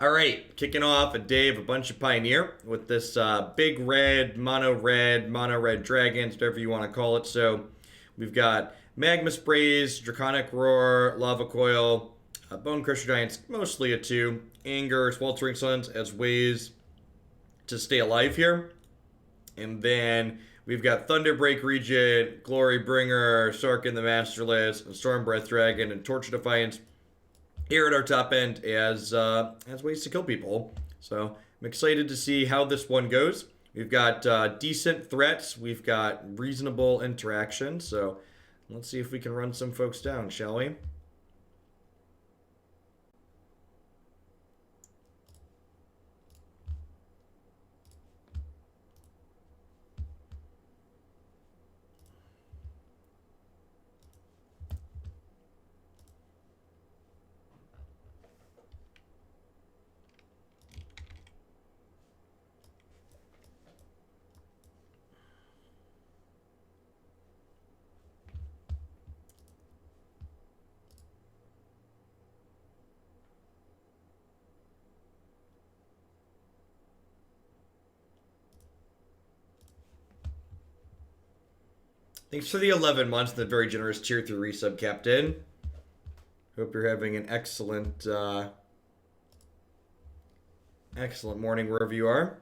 All right, kicking off a day of a bunch of Pioneer with this big mono red dragons, whatever you want to call it. So we've got Magma Sprays, Draconic Roar, Lava Coil, Bonecrusher Giants, mostly a 2, Anger, Sweltering Suns as ways to stay alive here. And then we've got Thunderbreak Regent, Glorybringer, Sarkhan the Masterless, and Stormbreath Dragon, and Torch Defiance here at our top end as ways to kill people. So I'm excited to see how this one goes. We've got decent threats. We've got reasonable interaction. So let's see if we can run some folks down, shall we? Thanks for the 11 months, the very generous tier 3 resub, Captain. Hope you're having an excellent, excellent morning wherever you are.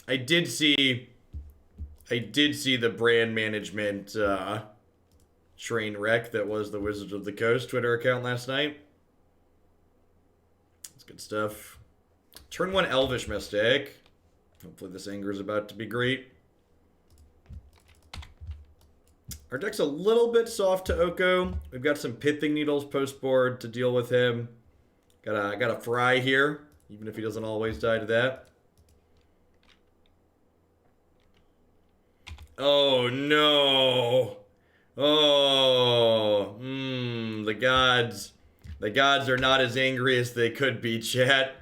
I did see the brand management train wreck that was the Wizards of the Coast Twitter account last night. That's good stuff. Turn 1 Elvish Mystic. Hopefully this Anger is about to be great. Our deck's a little bit soft to Oko. We've got some Pithing Needles post board to deal with him. Got a Fry here, even if he doesn't always die to that. Oh no. Oh, the gods are not as angry as they could be, chat.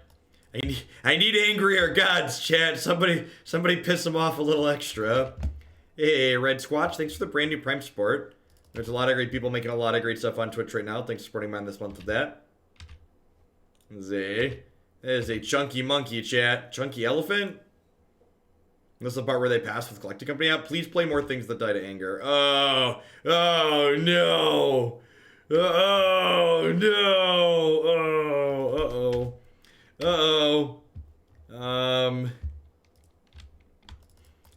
I need angrier gods, chat. Somebody piss them off a little extra. Hey, Red Squatch, thanks for the brand new Prime support. There's a lot of great people making a lot of great stuff on Twitch right now. Thanks for supporting mine this month with that. That is a chunky monkey, chat. Chunky elephant? This is the part where they pass with Collecting Company out. Please play more things that die to anger. Oh no. Oh no. Oh, uh-oh.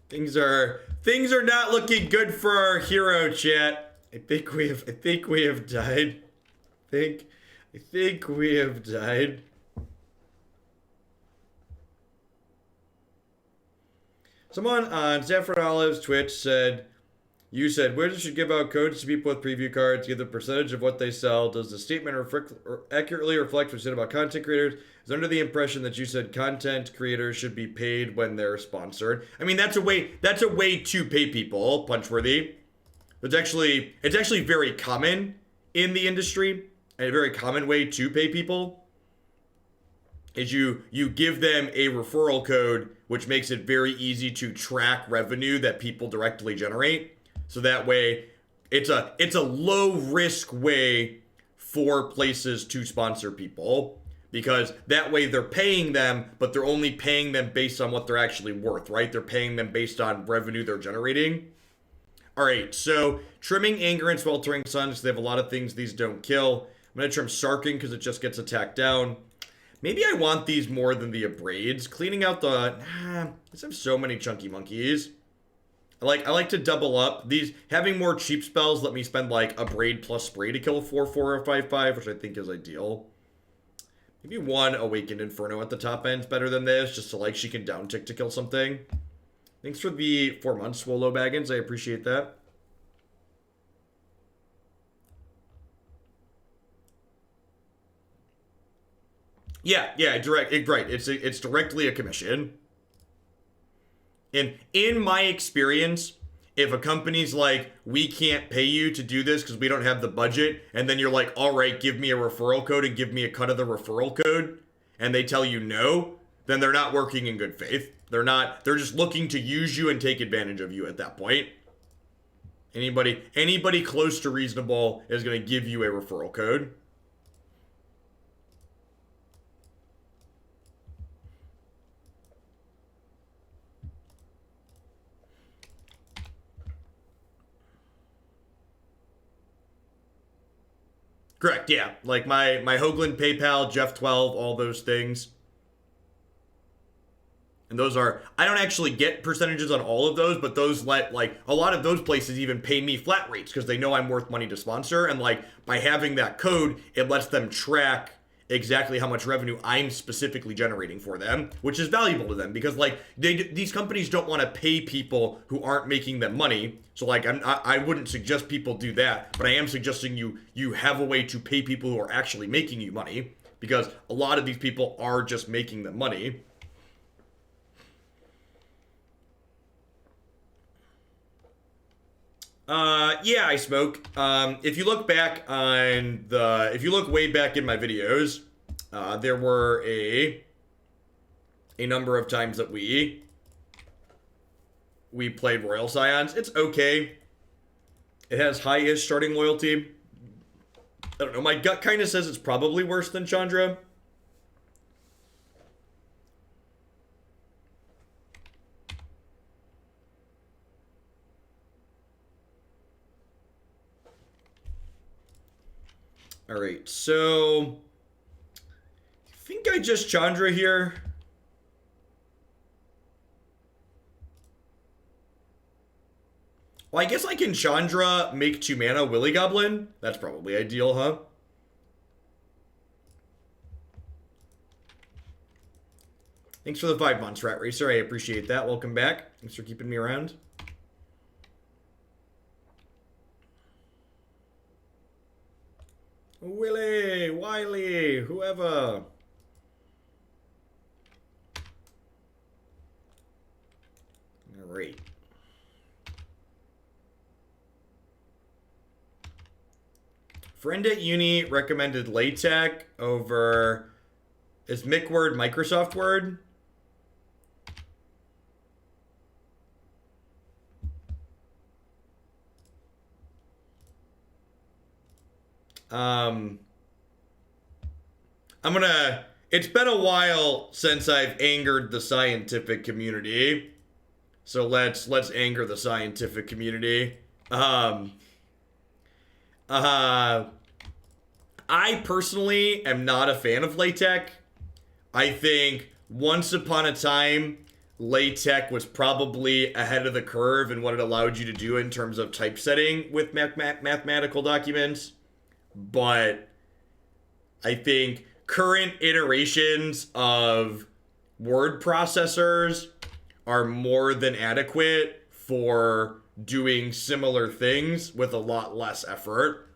Things are not looking good for our hero, chat. I think we have died. I think we have died. Someone on Saffron Olive's Twitch said, Wizards should give out codes to people with preview cards, give the percentage of what they sell. Does the statement accurately reflect what you said about content creators? Is under the impression that you said content creators should be paid when they're sponsored. I mean, that's a way to pay people, Punchworthy. It's actually very common in the industry, and a very common way to pay people is you give them a referral code, which makes it very easy to track revenue that people directly generate. So that way, it's a low risk way for places to sponsor people, because that way they're paying them, but they're only paying them based on what they're actually worth, right? They're paying them based on revenue they're generating. All right, so trimming Anger and Sweltering Suns, they have a lot of things these don't kill. I'm going to trim Sarkhan because it just gets attacked down. Maybe I want these more than the Abrades. Cleaning out the... I just have so many chunky monkeys. I like to double up. These having more cheap spells let me spend like Abrade plus Spray to kill a 4/4 or 5/5, which I think is ideal. Maybe 1 Awakened Inferno at the top end is better than this, just so like she can downtick to kill something. Thanks for the 4 months, Swolo Baggins. I appreciate that. Yeah, right. It's directly a commission. And in my experience, if a company's like, we can't pay you to do this because we don't have the budget, and then you're like, all right, give me a referral code and give me a cut of the referral code, and they tell you no, then they're not working in good faith. They're just looking to use you and take advantage of you at that point. Anybody close to reasonable is going to give you a referral code. Correct, yeah. Like my Hoagland PayPal, Jeff 12, all those things. And those are, I don't actually get percentages on all of those, but those let, like, a lot of those places even pay me flat rates because they know I'm worth money to sponsor. And, like, by having that code, it lets them track exactly how much revenue I'm specifically generating for them, which is valuable to them because, like, these companies don't want to pay people who aren't making them money. So, like, I wouldn't suggest people do that, but I am suggesting you have a way to pay people who are actually making you money because a lot of these people are just making them money. Yeah, I smoke. If you look back on if you look way back in my videos, there were a number of times that we played Royal Scions. It's okay. It has high-ish starting loyalty. I don't know, my gut kind of says it's probably worse than Chandra. All right, so I think I just Chandra here. Well, I guess I can Chandra, make 2 mana, Willy Goblin. That's probably ideal, huh? Thanks for the 5 months, Rat Racer. I appreciate that. Welcome back. Thanks for keeping me around. Willie, Wiley, whoever. All right. Friend at uni recommended LaTeX over, is Mick Word Microsoft Word? It's been a while since I've angered the scientific community. So let's anger the scientific community. I personally am not a fan of LaTeX. I think once upon a time, LaTeX was probably ahead of the curve in what it allowed you to do in terms of typesetting with mathematical documents. But I think current iterations of word processors are more than adequate for doing similar things with a lot less effort.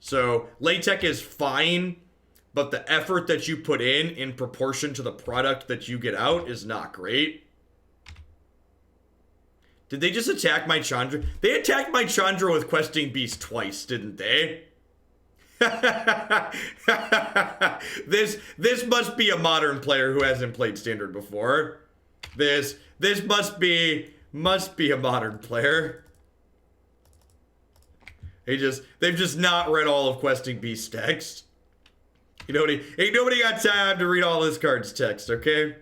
So LaTeX is fine, but the effort that you put in proportion to the product that you get out is not great. Did they just attack my Chandra? They attacked my Chandra with Questing Beast twice, didn't they? This must be a modern player who hasn't played Standard before. This must be a modern player. They've just not read all of Questing Beast text. Ain't nobody got time to read all this card's text, okay?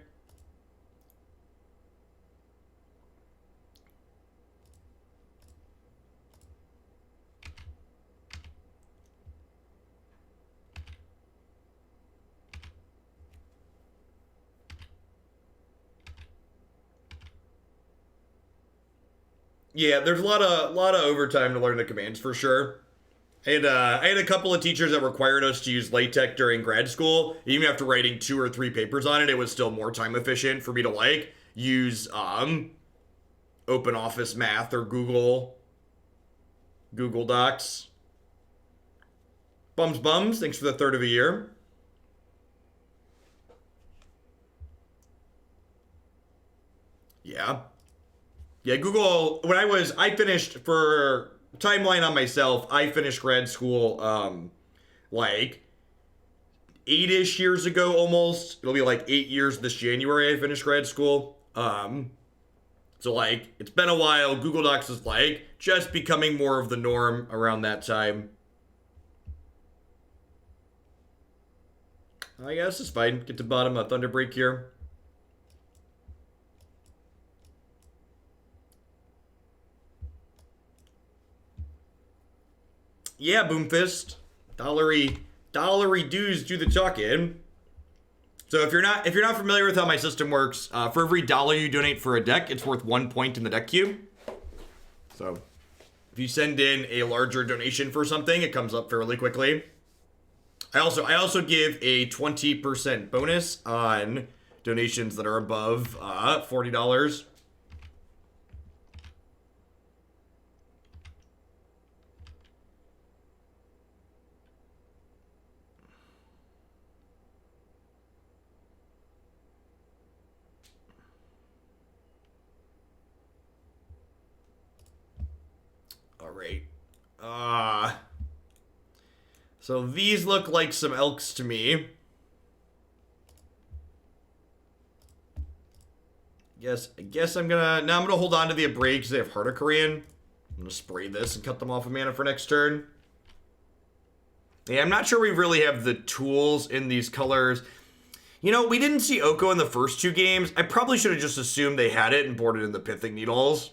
Yeah, there's a lot of overtime to learn the commands for sure. I had a couple of teachers that required us to use LaTeX during grad school. Even after writing 2 or 3 papers on it, it was still more time efficient for me to use Open Office Math or Google Docs. Bums, thanks for the 3rd of a year. Yeah. Yeah, Google, I finished, for timeline on myself, I finished grad school, 8-ish years ago almost. It'll be 8 years this January I finished grad school. So, like, it's been a while. Google Docs is, like, just becoming more of the norm around that time. I guess it's fine. Get to bottom of Thunderbreak here. Yeah, Boomfist. Dollary dues do the talking. So if you're not familiar with how my system works, for every dollar you donate for a deck, it's worth 1 point in the deck queue. So if you send in a larger donation for something, it comes up fairly quickly. I also give a 20% bonus on donations that are above $40. All right. So these look like some elks to me. I guess I'm gonna hold on to the Abrade because they have Heart of Korean. I'm gonna spray this and cut them off of mana for next turn. Yeah, I'm not sure we really have the tools in these colors. You know, we didn't see Oko in the first 2 games. I probably should have just assumed they had it and boarded in the Pithing Needles.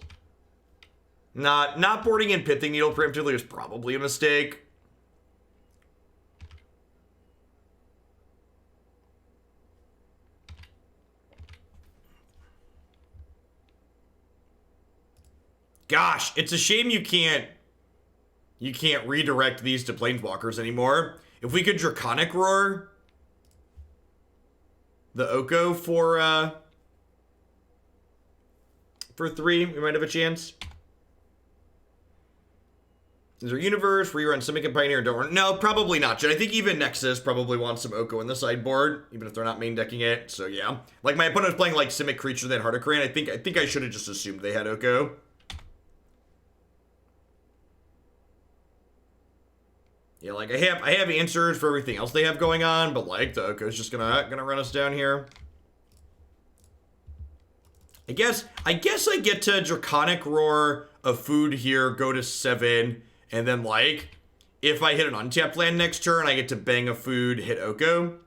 Not boarding in Pithing Needle preemptively was probably a mistake. Gosh, it's a shame you can't redirect these to Planeswalkers anymore. If we could Draconic Roar the Oko for 3, we might have a chance. Is there Universe, rerun Simic and Pioneer, don't run? No, probably not. I think even Nexus probably wants some Oko in the sideboard, even if they're not main decking it. So yeah. Like my opponent was playing like Simic Creature, then Heart of Korean. I think I should have just assumed they had Oko. Yeah, like I have answers for everything else they have going on, but like the Oko's just gonna run us down here. I guess I get to Draconic Roar a food here, go to 7, and then like if I hit an untapped land next turn, I get to bang a food, hit Oko.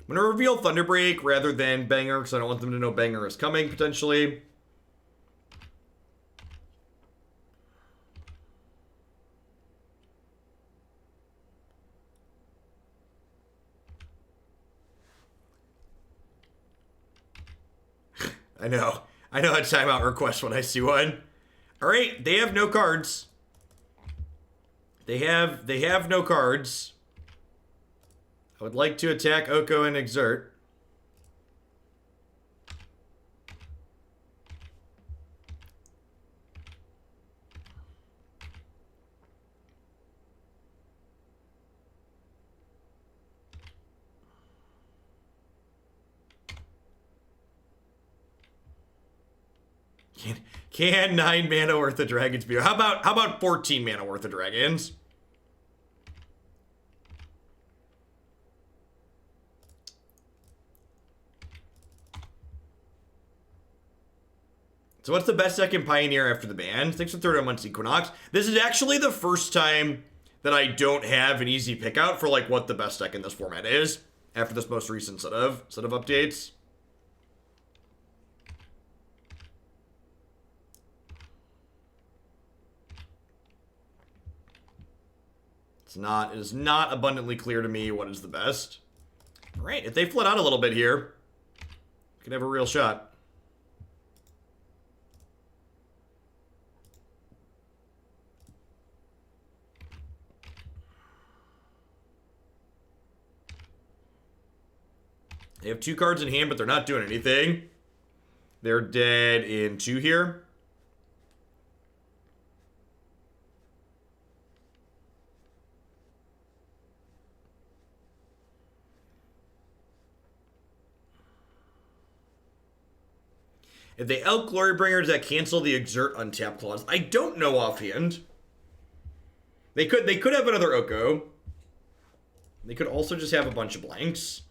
I'm going to reveal Thunderbreak rather than Banger because I don't want them to know Banger is coming, potentially. I know a timeout request when I see one. All right, they have no cards. They have no cards. I would like to attack Oko and Exert. Can 9 mana worth of dragons be? How about 14 mana worth of dragons? So what's the best deck in Pioneer after the ban? Thanks for 30 months, Equinox. This is actually the first time that I don't have an easy pick out for like what the best deck in this format is after this most recent set of updates. It is not abundantly clear to me what is the best. All right, if they flood out a little bit here, we could have a real shot. They have 2 cards in hand, but they're not doing anything. They're dead in 2 here. If they out Glorybringer, does that cancel the Exert untap clause? I don't know offhand. They could have another Oko. They could also just have a bunch of blanks.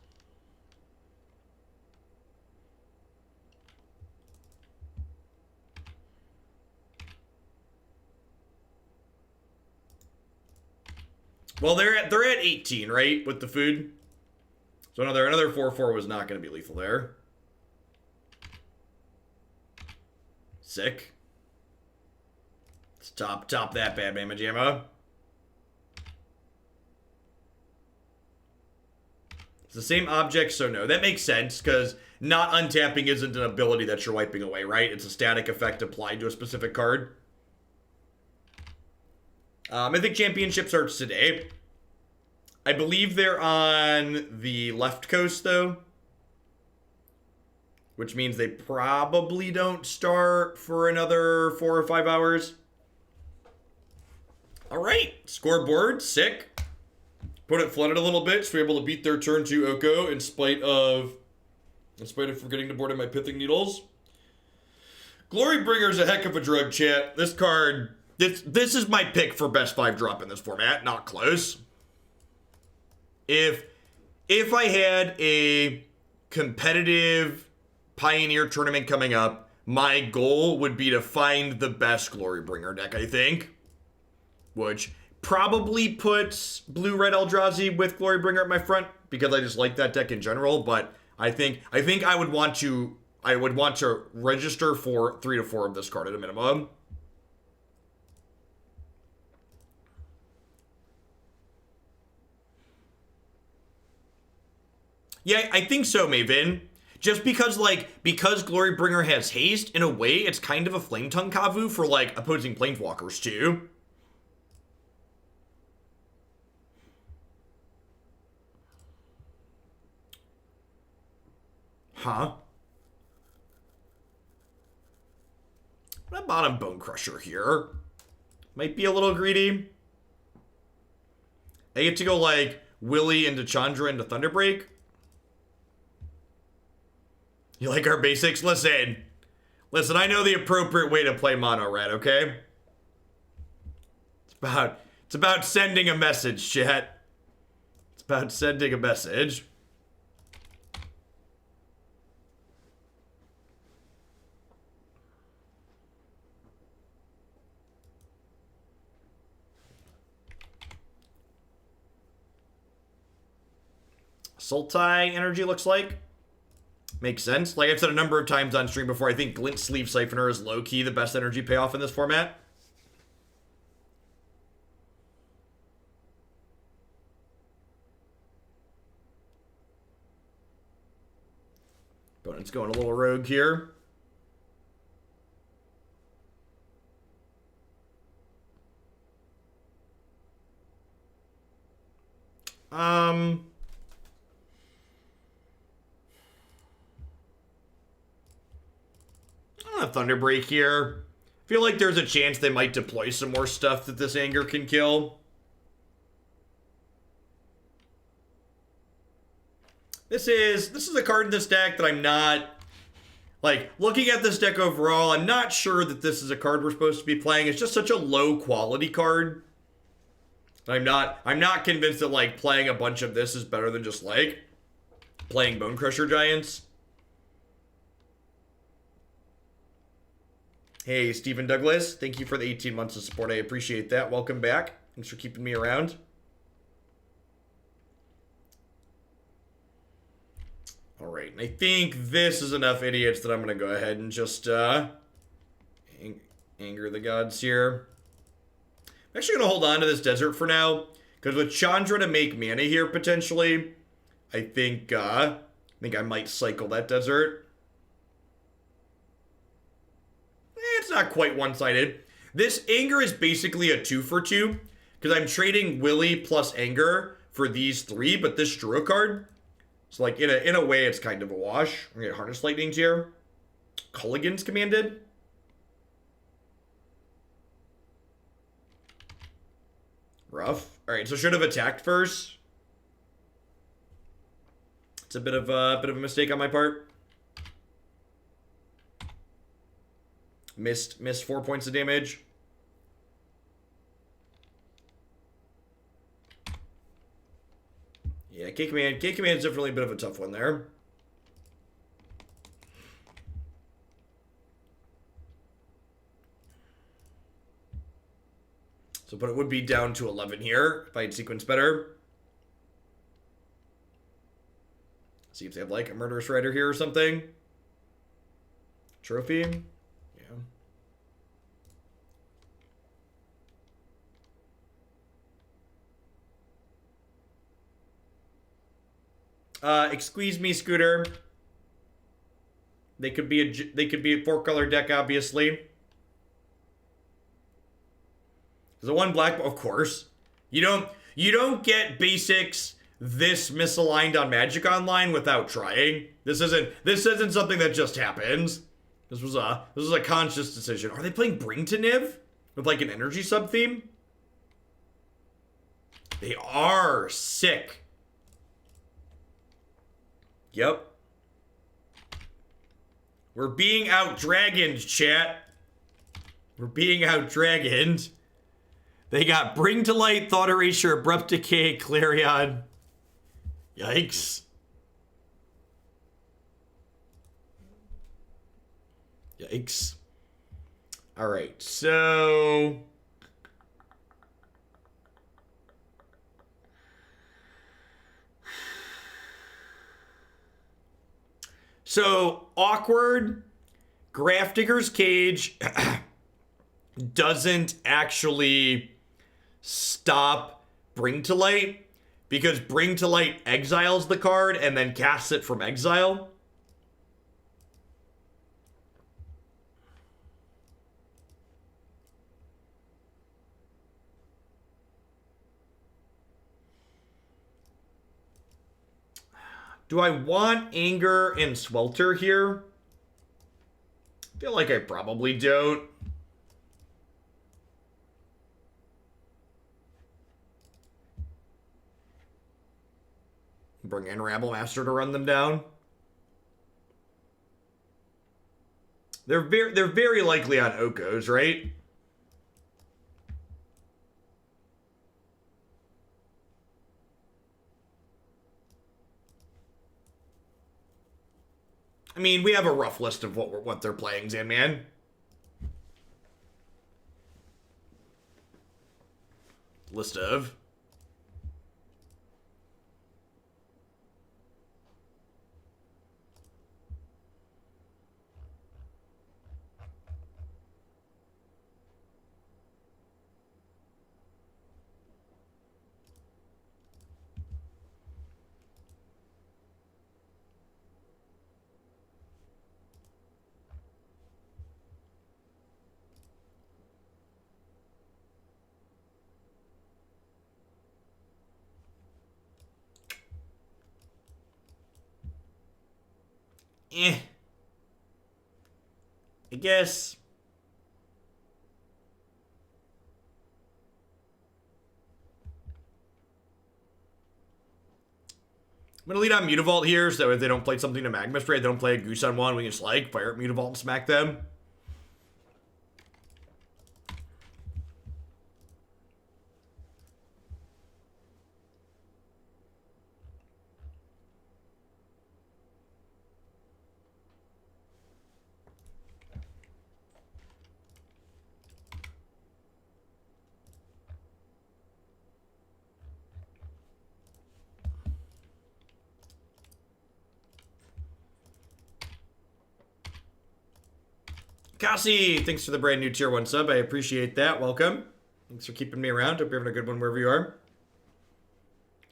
Well, they're at 18, right, with the food. So another 4/4 was not going to be lethal there. Sick. Let's top that bad Mamma Jamma. It's the same object, so no. That makes sense, because not untapping isn't an ability that you're wiping away, right? It's a static effect applied to a specific card. I think championship starts today. I believe they're on the left coast, though. Which means they probably don't start for another 4 or 5 hours. All right, scoreboard, sick. Opponent flooded a little bit, so we're able to beat their turn 2 Oko in spite of forgetting to board in my Pithing Needles. Glorybringer's a heck of a drug, chat. This card, this is my pick for best 5 drop in this format, not close. If I had a competitive Pioneer tournament coming up, my goal would be to find the best Glorybringer deck, I think. Which probably puts blue-red Eldrazi with Glorybringer at my front, because I just like that deck in general, but I think I would want to register for 3 to 4 of this card at a minimum. Yeah, I think so, Maven. Just because Glorybringer has haste, in a way, it's kind of a Flame Tongue Kavu for, like, opposing Planeswalkers, too. Huh? I'm bottom Bonecrusher here. Might be a little greedy. I get to go, like, Willy into Chandra into Thunderbreak. You like our basics? Listen, I know the appropriate way to play mono red, okay? It's about sending a message, chat. It's about sending a message. Sultai energy looks like. Makes sense. Like I've said a number of times on stream before, I think Glint Sleeve Siphoner is low-key the best energy payoff in this format. Opponent's going a little rogue here. Thunderbreak here. Feel like there's a chance they might deploy some more stuff that this anger can kill. This is a card in this deck that I'm not, like, looking at this deck overall, I'm not sure that this is a card we're supposed to be playing. It's just such a low quality card. I'm not convinced that, like, playing a bunch of this is better than just, like, playing Bonecrusher Giants. Hey, Stephen Douglas, thank you for the 18 months of support. I appreciate that. Welcome back. Thanks for keeping me around. All right, and I think this is enough idiots that I'm going to go ahead and just anger the gods here. I'm actually going to hold on to this desert for now, because with Chandra to make mana here, potentially, I think I might cycle that desert. It's not quite one-sided. This anger is basically a 2-for-2, because I'm trading Willy plus anger for these 3, but this drew a card. So, like, in a way, it's kind of a wash. We're going to get Harness Lightnings here. Culligan's commanded. Rough. Alright, so should have attacked first. It's a bit of a mistake on my part. Missed 4 points of damage. Yeah, K-Command is definitely a bit of a tough one there. So, but it would be down to 11 here if I had sequence better. See if they have like a Murderous Rider here or something. Trophy. Yeah. Excuse me, Scooter. They could be a 4-color deck, obviously. The one black, of course. You don't get basics this misaligned on Magic Online without trying. This isn't something that just happens. This was a conscious decision. Are they playing Bring to Niv with like an energy sub theme? They are sick. Yep. We're being out-dragoned, chat. We're being out-dragoned. They got Bring to Light, Thought Erasure, Abrupt Decay, Clarion. Yikes. Yikes. Alright, so... So, awkward. Grafdigger's Cage doesn't actually stop Bring to Light, because Bring to Light exiles the card and then casts it from exile. Do I want Anger and Swelter here? I feel like I probably don't. Bring in Rabblemaster to run them down. They're very likely on Okos, right? I mean, we have a rough list of what they're playing, Zanman. List of. I guess. I'm gonna lead on Mutavault here, so that if they don't play something to Magma Spray, they don't play a Goose on one, we can just like fire at Mutavault and smack them. Cassie, thanks for the brand new tier 1 sub. I appreciate that. Welcome. Thanks for keeping me around. Hope you're having a good one wherever you are.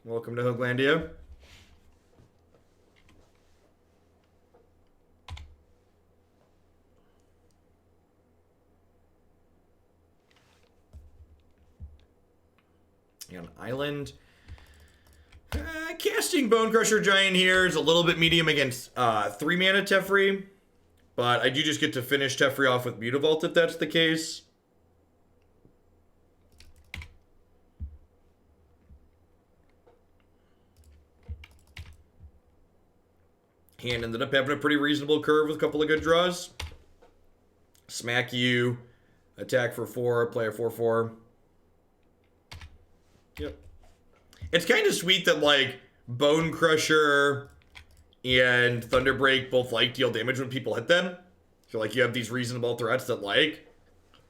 Welcome to Hoaglandia. On Island. Casting Bonecrusher Giant here is a little bit medium against 3 mana Teferi. But I do just get to finish Teferi off with Mutavault if that's the case. Hand ended up having a pretty reasonable curve with a couple of good draws. Smack you, attack for 4, play a 4/4. Yep. It's kind of sweet that, like, Bonecrusher and Thunderbreak both like deal damage when people hit them. I feel like you have these reasonable threats that like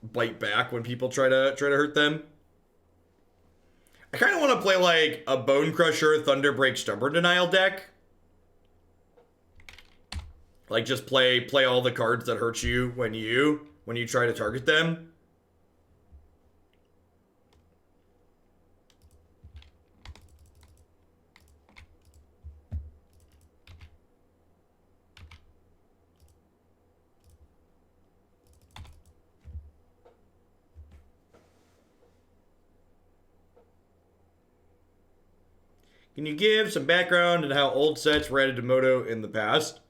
bite back when people try to hurt them. I kind of want to play like a Bonecrusher Thunderbreak Stubborn Denial deck. Like just play all the cards that hurt you when you try to target them. Can you give some background on how old sets were added to Moto in the past?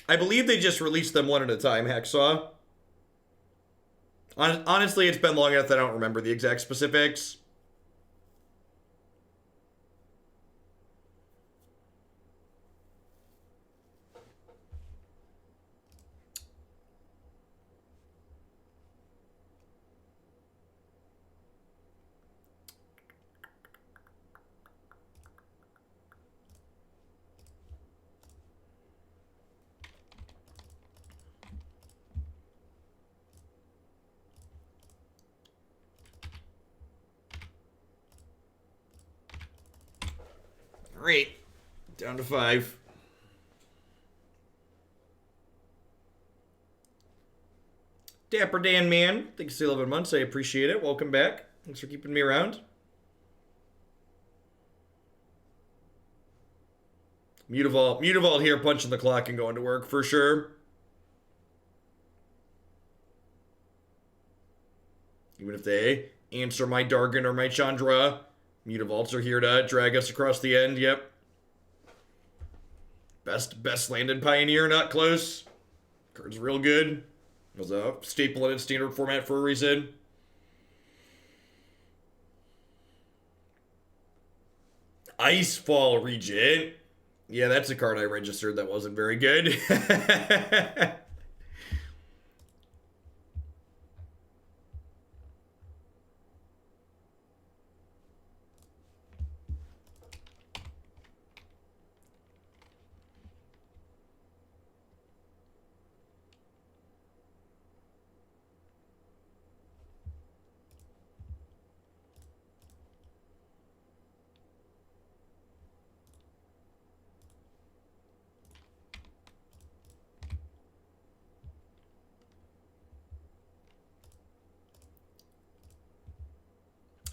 I believe they just released them one at a time, Hacksaw. Honestly, it's been long enough that I don't remember the exact specifics. Alright, down to 5. Dapper Dan Man, thanks for 11 months. I appreciate it. Welcome back. Thanks for keeping me around. Mutavault here, punching the clock and going to work for sure. Even if they answer my Dargon or my Chandra, Mutavaults are here to drag us across the end. Yep. Best landed Pioneer, not close. Card's real good. Was a staple in its standard format for a reason. Icefall Regent. Yeah, that's a card I registered that wasn't very good.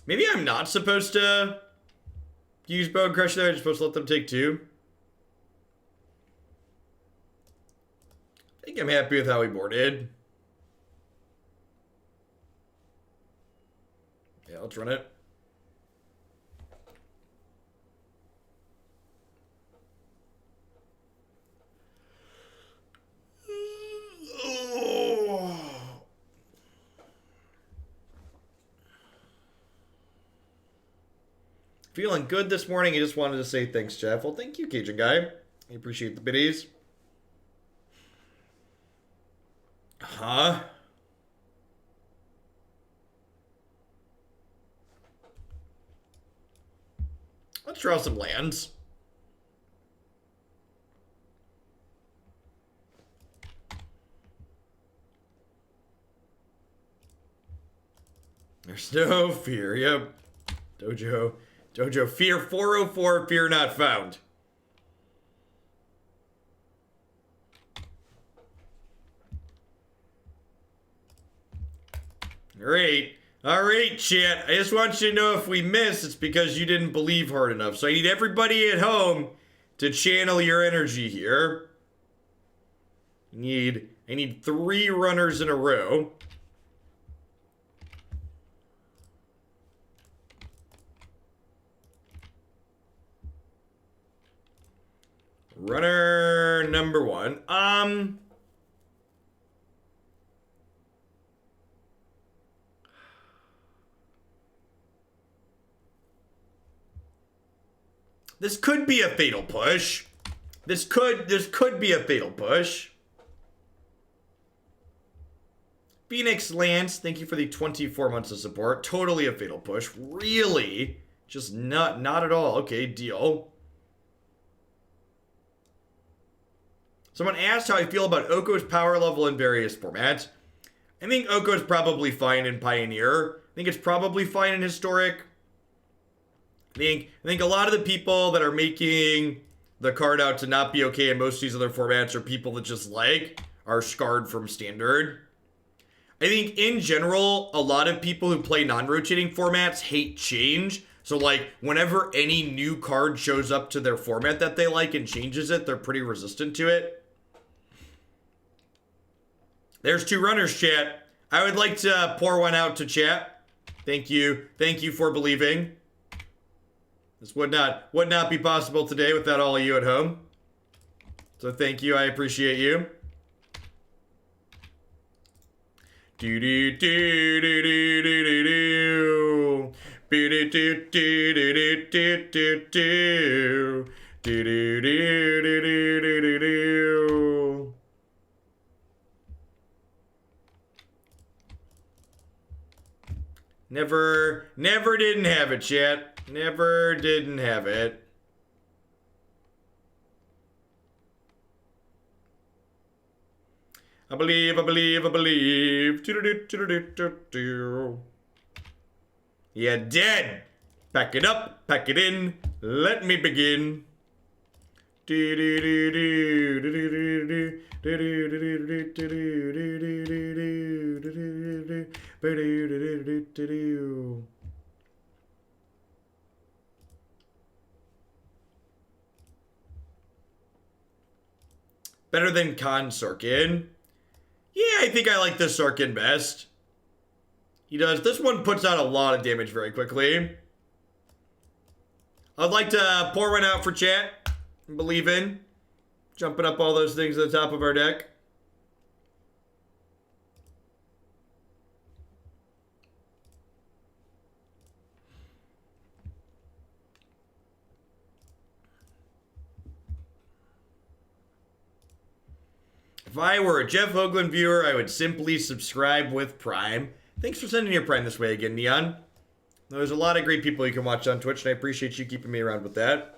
Maybe I'm not supposed to use Bonecrusher there. I'm supposed to let them take 2. I think I'm happy with how we boarded. Yeah, let's run it. Feeling good this morning. I just wanted to say thanks, Jeff. Well, thank you, Cajun Guy. I appreciate the biddies. Huh? Let's draw some lands. There's no fear. Yep. Dojo, fear 404, fear not found. Alright, chat. I just want you to know if we miss, it's because you didn't believe hard enough. So I need everybody at home to channel your energy here. I need 3 runners in a row. Runner number 1. This could be a fatal push. This could be a fatal push. Phoenix Lance, thank you for the 24 months of support. Totally a fatal push. Really? Just not at all. Okay, deal. Someone asked how I feel about Oko's power level in various formats. I think Oko's probably fine in Pioneer. I think it's probably fine in Historic. I think a lot of the people that are making the card out to not be okay in most of these other formats are people that just are scarred from Standard. I think in general, a lot of people who play non-rotating formats hate change. So whenever any new card shows up to their format that they like and changes it, they're pretty resistant to it. There's 2 runners, chat. I would like to pour one out to chat. Thank you. Thank you for believing. This would not be possible today without all of you at home. So thank you. I appreciate you. Do do do do do do do do. Do do do do do do do do. Do do do do do do do. Never didn't have it, chat. Never didn't have it. I believe. Yeah, dead. Pack it up, pack it in. Let me begin. Better than Khan Sarkhan. Yeah, I think I like this Sarkhan best. He does. This one puts out a lot of damage very quickly. I'd like to pour one out for chat. Believe in. Jumping up all those things at the top of our deck. If I were a Jeff Hoagland viewer, I would simply subscribe with Prime. Thanks for sending your Prime this way again, Neon. There's a lot of great people you can watch on Twitch, and I appreciate you keeping me around with that.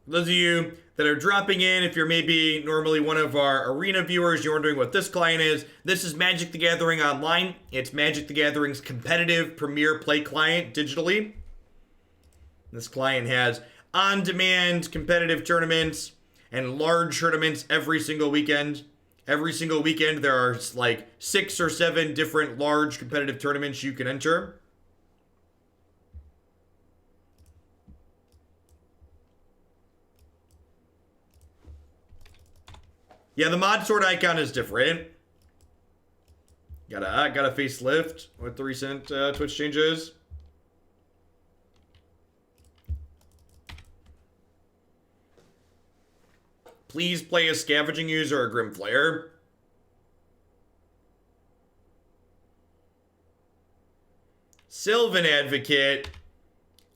For those of you that are dropping in, if you're maybe normally one of our Arena viewers, you're wondering what this client is. This is Magic the Gathering Online. It's Magic the Gathering's competitive premier play client digitally. This client has on-demand competitive tournaments and large tournaments every single weekend. Every single weekend there are 6 or 7 different large competitive tournaments you can enter. Yeah, the mod sword icon is different. Got a facelift with the recent Twitch changes. Please play a Scavenging Ooze or a Grim Flare. Sylvan Advocate.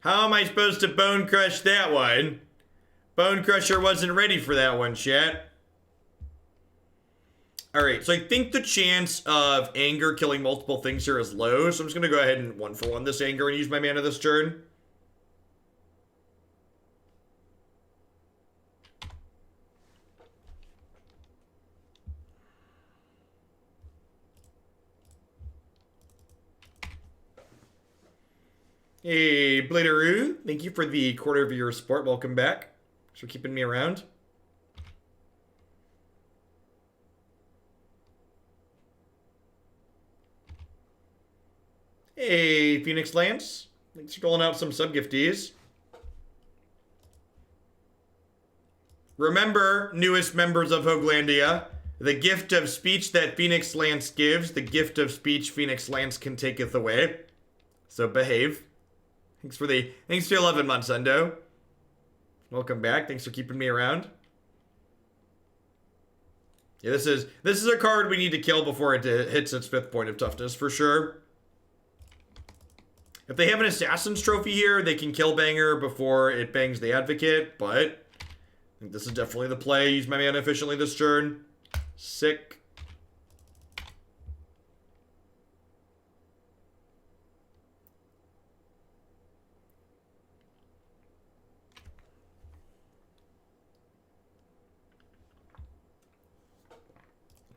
How am I supposed to Bone Crush that one? Bone Crusher wasn't ready for that one, chat. Alright, so I think the chance of Anger killing multiple things here is low, so I'm just going to go ahead and 1-for-1 this Anger and use my mana this turn. Hey, Bladeroo, thank you for the quarter of your support. Welcome back. Thanks for keeping me around. Hey, Phoenix Lance. Thanks for rolling out some sub-gifties. Remember, newest members of Hoaglandia, the gift of speech that Phoenix Lance gives, the gift of speech Phoenix Lance can taketh away. So behave. Thanks for 11 months, Endo. Welcome back. Thanks for keeping me around. Yeah, this is a card we need to kill before it hits its 5th point of toughness for sure. If they have an Assassin's Trophy here, they can kill Banger before it bangs the Advocate, but I think this is definitely the play. Use my mana efficiently this turn. Sick.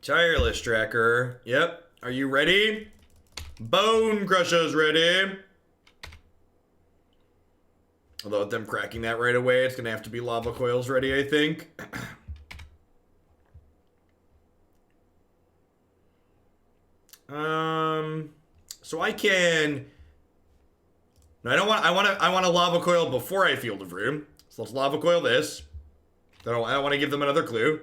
Tireless Tracker. Yep. Are you ready? Bonecrusher's ready. Although with them cracking that right away, it's going to have to be Lava Coils ready, I think. So I can... No, I want a Lava Coil before I Field of Ruin. So let's Lava Coil this. I don't want to give them another clue.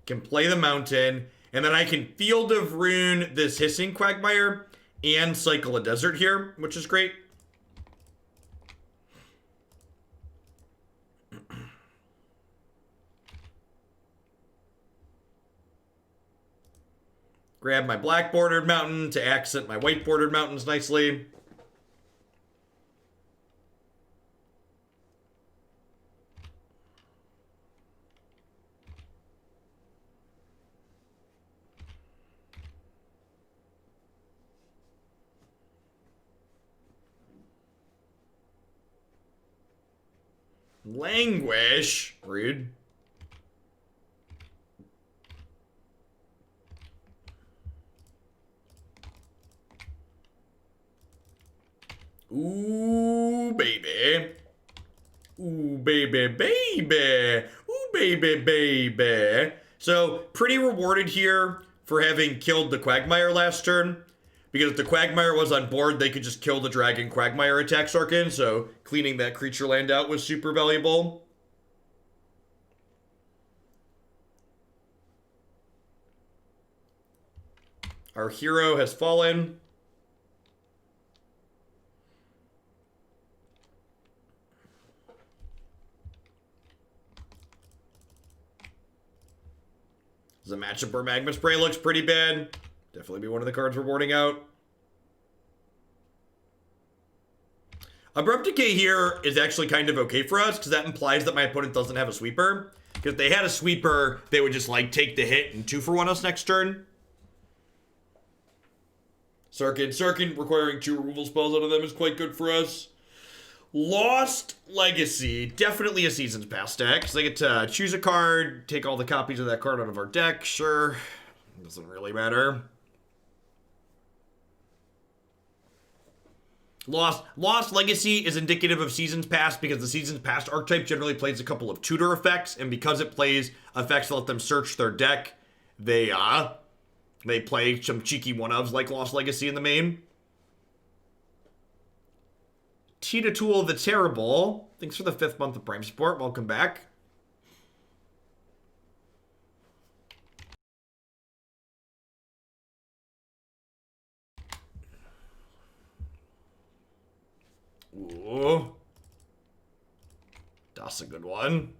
Can play the mountain, and then I can Field of Ruin this Hissing Quagmire and cycle a desert here, which is great. Grab my black bordered mountain to accent my white bordered mountains nicely. Languish. Rude. Ooh, baby. Ooh, baby, baby. Ooh, baby, baby. So, pretty rewarded here for having killed the Quagmire last turn. Because if the Quagmire was on board, they could just kill the Dragon Quagmire attack Sarkhan. So, cleaning that creature land out was super valuable. Our hero has fallen. This is a matchup where Magma Spray looks pretty bad. Definitely be one of the cards we're boarding out. Abrupt Decay here is actually kind of okay for us, because that implies that my opponent doesn't have a sweeper. Because if they had a sweeper, they would just, like, take the hit and 2-for-1 us next turn. Sarkhan requiring 2 removal spells out of them is quite good for us. Lost Legacy, definitely a Seasons Pass deck. So they get to choose a card, take all the copies of that card out of our deck. Sure, doesn't really matter. Lost Legacy is indicative of Seasons Past because the Seasons Past archetype generally plays a couple of tutor effects, and because it plays effects that let them search their deck, they play some cheeky one-ofs like Lost Legacy in the main. Tita Tool the Terrible. Thanks for the 5th month of Prime support. Welcome back. Ooh. That's a good one.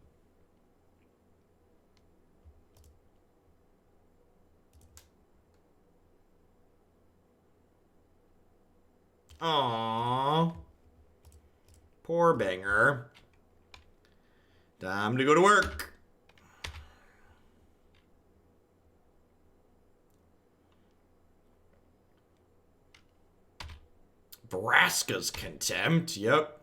Aww. Poor banger. Time to go to work. Vraska's Contempt, yep.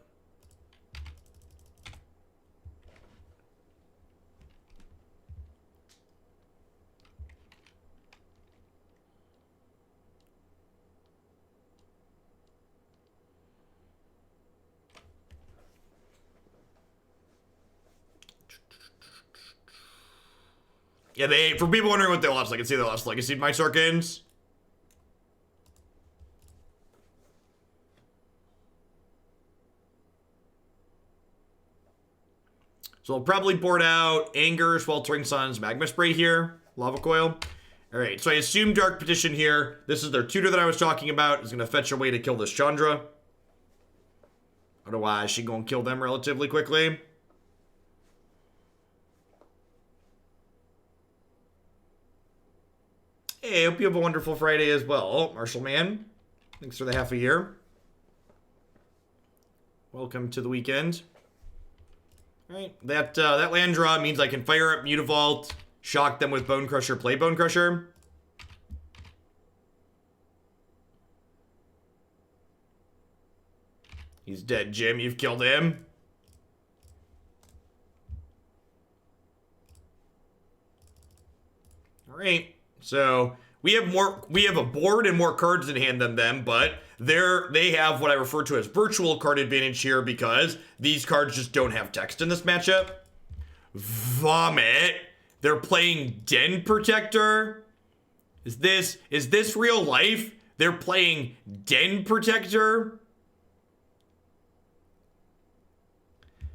Yeah, for people wondering what they lost, I can see they lost Legacy my Sarkhans. So I'll probably board out Anger, Sweltering Suns, Magma Spray here, Lava Coil. Alright, so I assume Dark Petition here. This is their tutor that I was talking about. Is going to fetch a way to kill this Chandra. Otherwise, she gonna kill them relatively quickly. Hey, hope you have a wonderful Friday as well. Oh, Marshall Man, thanks for the half a year. Welcome to the weekend. All right, that land draw means I can fire up Mutavault, shock them with Bonecrusher, play Bonecrusher. He's dead, Jim. You've killed him. right. So we have a board and more cards in hand than them, but they have what I refer to as virtual card advantage here because these cards just don't have text in this matchup. Vomit. They're playing Den Protector. Is this real life? They're playing Den Protector.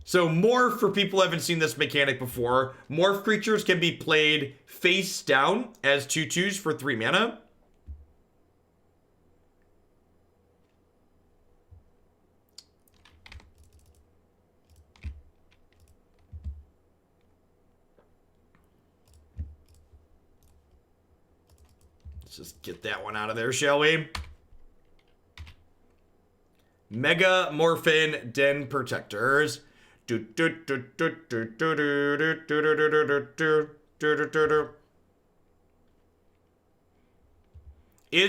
So Morph, for people who haven't seen this mechanic before, Morph creatures can be played face down as 2/2s for 3 mana. Let's just get that one out of there, shall we? Mega Morphin Den Protectors. Is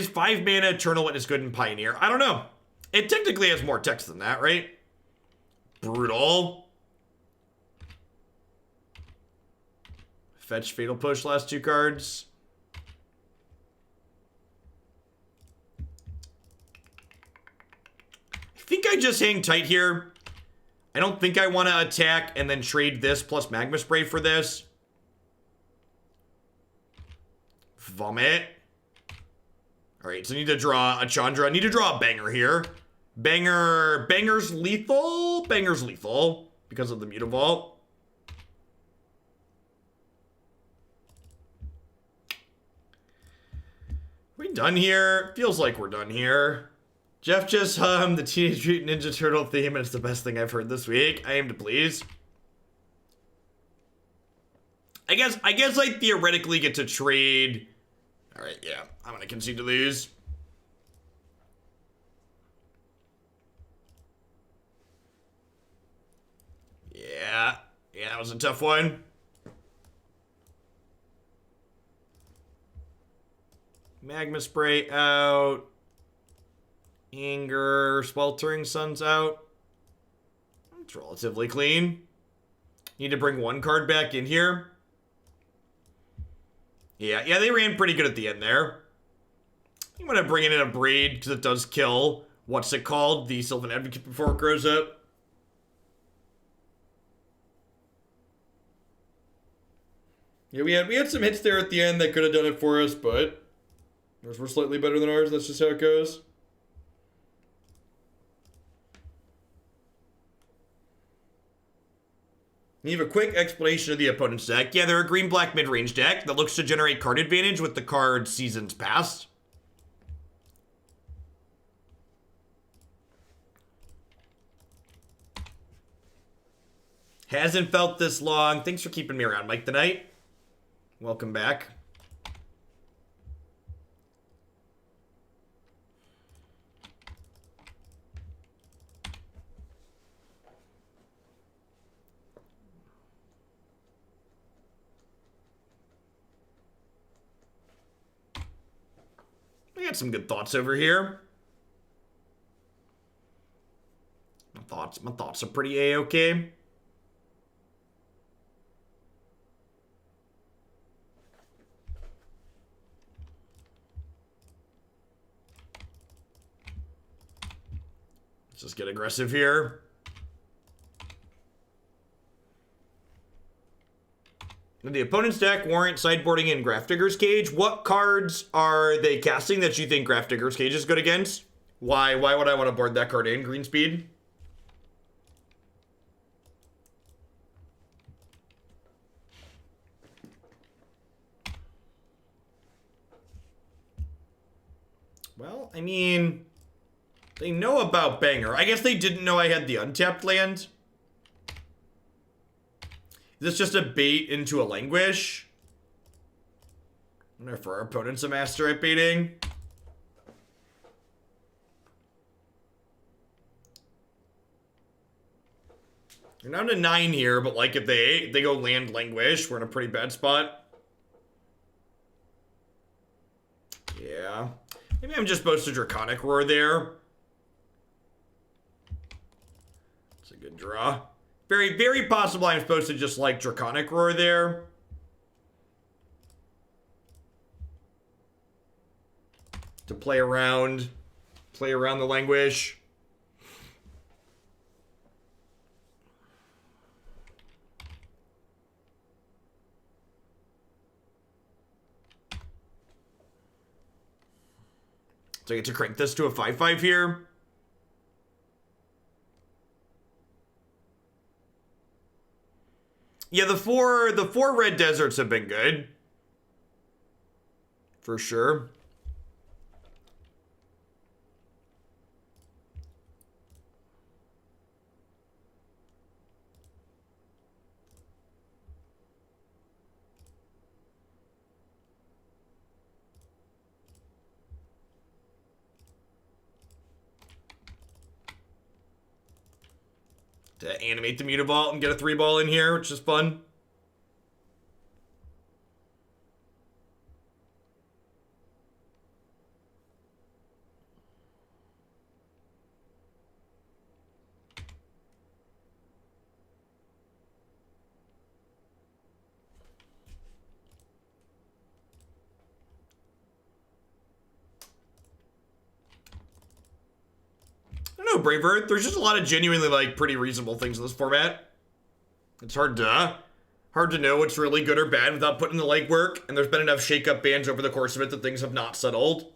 5 mana Eternal Witness good in Pioneer? I don't know. It technically has more text than that, right? Brutal. Fetch Fatal Push, last 2 cards. I think I just hang tight here. I don't think I want to attack and then trade this plus Magma Spray for this. Vomit. Alright, so I need to draw a Chandra. I need to draw a Banger here. Banger's lethal? Banger's lethal because of the Mutavault. Are we done here? Feels like we're done here. Jeff just hummed the Teenage Mutant Ninja Turtle theme, and it's the best thing I've heard this week. I aim to please. I guess I theoretically get to trade. All right, yeah, I'm gonna concede to lose. Yeah, that was a tough one. Magma Spray out. Anger, Sweltering Suns out. It's relatively clean. Need to bring 1 card back in here. Yeah, they ran pretty good at the end there. I'm gonna bring in an Abrade because it does kill. What's it called? The Sylvan Advocate before it grows up. Yeah, we had some hits there at the end that could have done it for us, but theirs were slightly better than ours. That's just how it goes. You have a quick explanation of the opponent's deck. Yeah, they're a green-black mid-range deck that looks to generate card advantage with the card Seasons Past. Hasn't felt this long. Thanks for keeping me around, Mike, tonight. Welcome back. I got some good thoughts over here. My thoughts are pretty A-okay. Let's just get aggressive here. The opponent's deck warrant sideboarding in Grafdigger's Cage. What cards are they casting that you think Grafdigger's Cage is good against? Why would I want to board that card in? Green speed? Well, I mean, they know about Banger. I guess they didn't know I had the untapped land. Is this just a bait into a Languish? I wonder if our opponent's a master at baiting. You're down to 9 here, but like if they go land Languish, we're in a pretty bad spot. Yeah. Maybe I'm just supposed to Draconic Roar there. It's a good draw. Very, very possible I'm supposed to just like Draconic Roar there. to play around the languish. So I get to crank this to a 5/5 here. Yeah, the four red deserts have been good. For sure. To animate the Mutavault and get a 3-ball in here, which is fun. I don't know, Brave Earth. There's just a lot of genuinely, like, pretty reasonable things in this format. It's hard to know what's really good or bad without putting the legwork, and there's been enough shake-up bans over the course of it that things have not settled.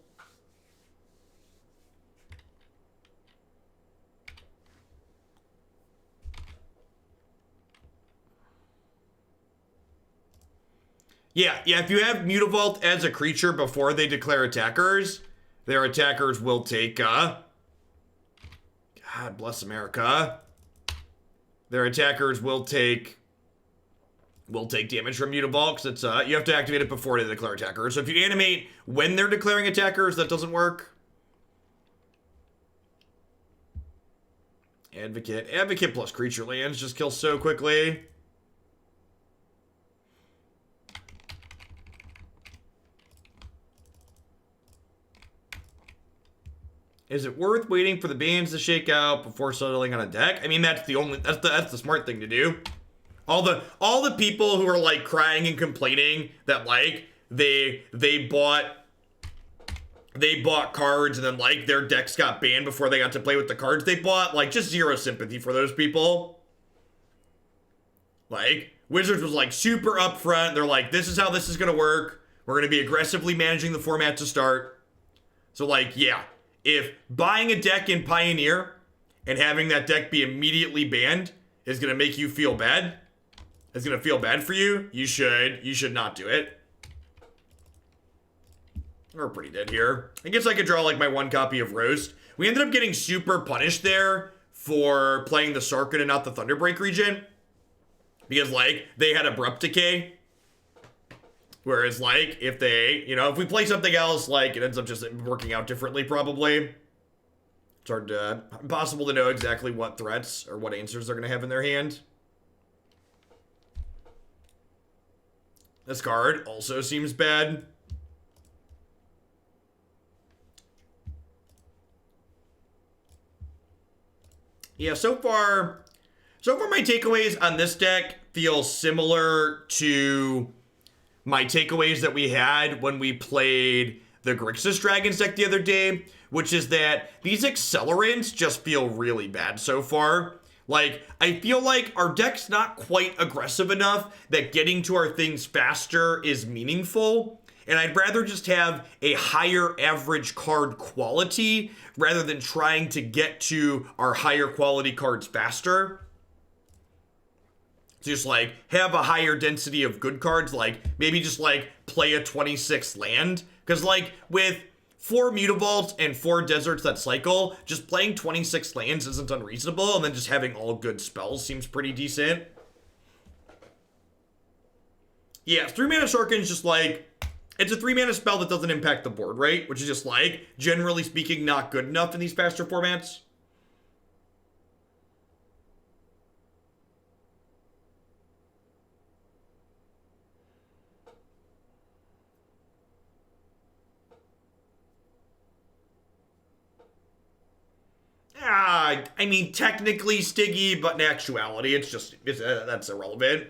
Yeah, if you have Mutavault as a creature before they declare attackers, their attackers will take, God bless America. Their attackers will take damage from Mutavault, because it's, you have to activate it before they declare attackers. So if you animate when they're declaring attackers, that doesn't work. Advocate plus creature lands just kill so quickly. Is it worth waiting for the bans to shake out before settling on a deck? I mean, that's the smart thing to do. All the people who are like crying and complaining that like they bought cards and then like their decks got banned before they got to play with the cards they bought, like just zero sympathy for those people. Like Wizards was like super upfront. They're like, this is how this is gonna work. We're gonna be aggressively managing the format to start. So like, yeah. If buying a deck in Pioneer and having that deck be immediately banned is going to make you feel bad, is going to feel bad for you, you should not do it. We're pretty dead here. I guess I could draw like my 1 copy of Roast. We ended up getting super punished there for playing the Sarkhan and not the Thunderbreak Regent. Because like, they had Abrupt Decay. Whereas, like, if we play something else, like, it ends up just working out differently, probably. It's impossible to know exactly what threats or what answers they're going to have in their hand. This card also seems bad. Yeah, so far my takeaways on this deck feel similar to my takeaways that we had when we played the Grixis Dragons deck the other day, which is that these accelerants just feel really bad so far. Like, I feel like our deck's not quite aggressive enough that getting to our things faster is meaningful, and I'd rather just have a higher average card quality rather than trying to get to our higher quality cards faster. So just like have a higher density of good cards, like maybe just like play a 26 land. Because like with 4 Mutavaults and 4 deserts that cycle, just playing 26 lands isn't unreasonable, and then just having all good spells seems pretty decent. Yeah, 3-mana Sarkhan's just like, it's a 3-mana spell that doesn't impact the board, right? Which is just like, generally speaking, not good enough in these faster formats. I mean, technically Stiggy, but in actuality, that's irrelevant.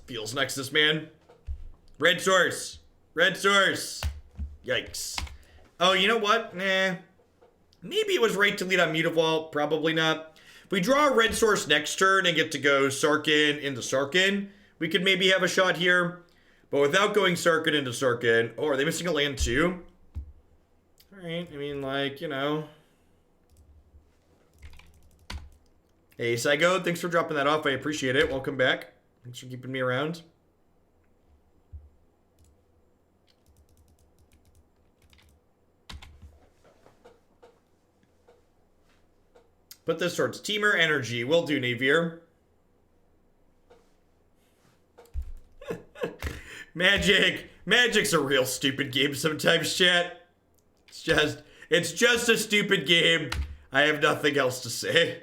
Feels Nexus, man. Red source. Red source. Yikes. Oh, you know what? Nah. Maybe it was right to lead on Mutavault. Probably not. If we draw a red source next turn and get to go Sarkhan into Sarkhan, we could maybe have a shot here. But without going Sarkhan into Sarkhan... Oh, are they missing a land too? Alright, I mean, like, you know... Hey, Saigo, thanks for dropping that off. I appreciate it. Welcome back. Thanks for keeping me around. Put this towards Teamer Energy. Will do, Navier. Magic. Magic's a real stupid game sometimes, chat. It's just a stupid game. I have nothing else to say.